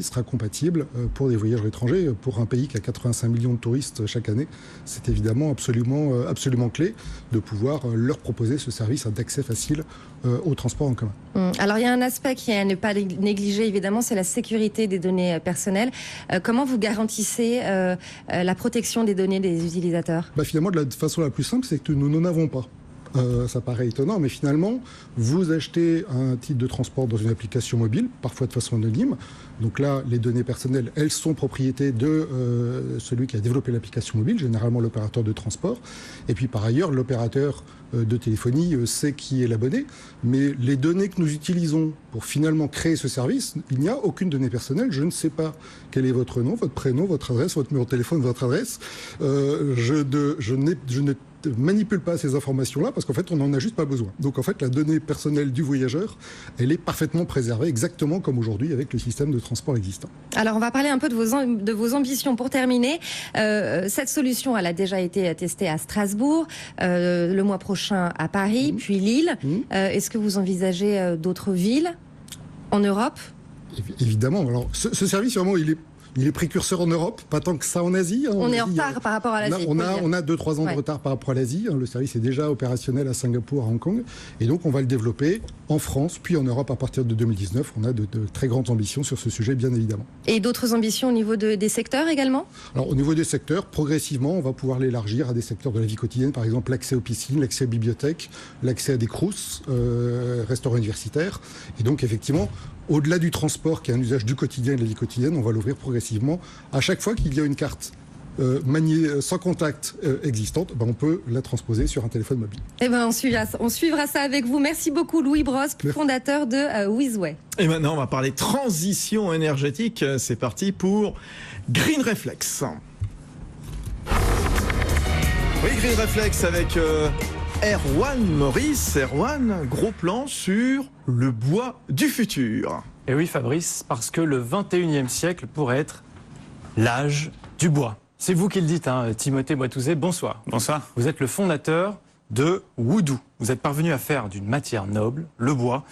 Sera compatible pour des voyageurs étrangers. Pour un pays qui a 85 millions de touristes chaque année, c'est évidemment absolument clé de pouvoir leur proposer ce service d'accès facile au transport en commun. Alors il y a un aspect qui est à ne pas négliger évidemment, c'est la sécurité des données personnelles. Comment vous garantissez la protection des données des utilisateurs? Finalement, de la façon la plus simple, c'est que nous n'en avons pas. Ça paraît étonnant, mais finalement, vous achetez un titre de transport dans une application mobile, parfois de façon anonyme. Donc là, les données personnelles, elles sont propriété de celui qui a développé l'application mobile, généralement l'opérateur de transport. Et puis par ailleurs, l'opérateur de téléphonie sait qui est l'abonné. Mais les données que nous utilisons pour finalement créer ce service, il n'y a aucune donnée personnelle. Je ne sais pas quel est votre nom, votre prénom, votre adresse, votre numéro de téléphone, votre adresse. Je ne manipule pas ces informations-là parce qu'en fait, on n'en a juste pas besoin. Donc en fait, la donnée personnelle du voyageur, elle est parfaitement préservée, exactement comme aujourd'hui avec le système de transport existant. Alors on va parler un peu de vos ambitions. Pour terminer, cette solution, elle a déjà été testée à Strasbourg, le mois prochain à Paris, puis Lille. Est-ce que vous envisagez d'autres villes en Europe? Évidemment. Alors ce service, vraiment, il est précurseur en Europe, pas tant que ça en Asie. On est en retard par rapport à l'Asie. On a 2-3 ans de retard par rapport à l'Asie. Le service est déjà opérationnel à Singapour, à Hong Kong. Et donc, on va le développer en France, puis en Europe à partir de 2019. On a de très grandes ambitions sur ce sujet, bien évidemment. Et d'autres ambitions au niveau des secteurs également? Alors, au niveau des secteurs, progressivement, on va pouvoir l'élargir à des secteurs de la vie quotidienne. Par exemple, l'accès aux piscines, l'accès aux bibliothèques, l'accès à des crous, restaurants universitaires. Et donc, effectivement, au-delà du transport, qui est un usage du quotidien et de la vie quotidienne, on va l'ouvrir progressivement. À chaque fois qu'il y a une carte maniée sans contact existante, on peut la transposer sur un téléphone mobile. On suivra ça avec vous. Merci beaucoup Louis Brosse, fondateur de Wizway. Et maintenant, on va parler transition énergétique. C'est parti pour Green Reflex. Oui, Green Reflex avec Erwan Maurice. Erwan, gros plan sur le bois du futur. Et oui Fabrice, parce que le 21e siècle pourrait être l'âge du bois. C'est vous qui le dites, Timothée Boitouzé, bonsoir. Bonsoir. Vous êtes le fondateur de Woodoo. Vous êtes parvenu à faire d'une matière noble, le bois,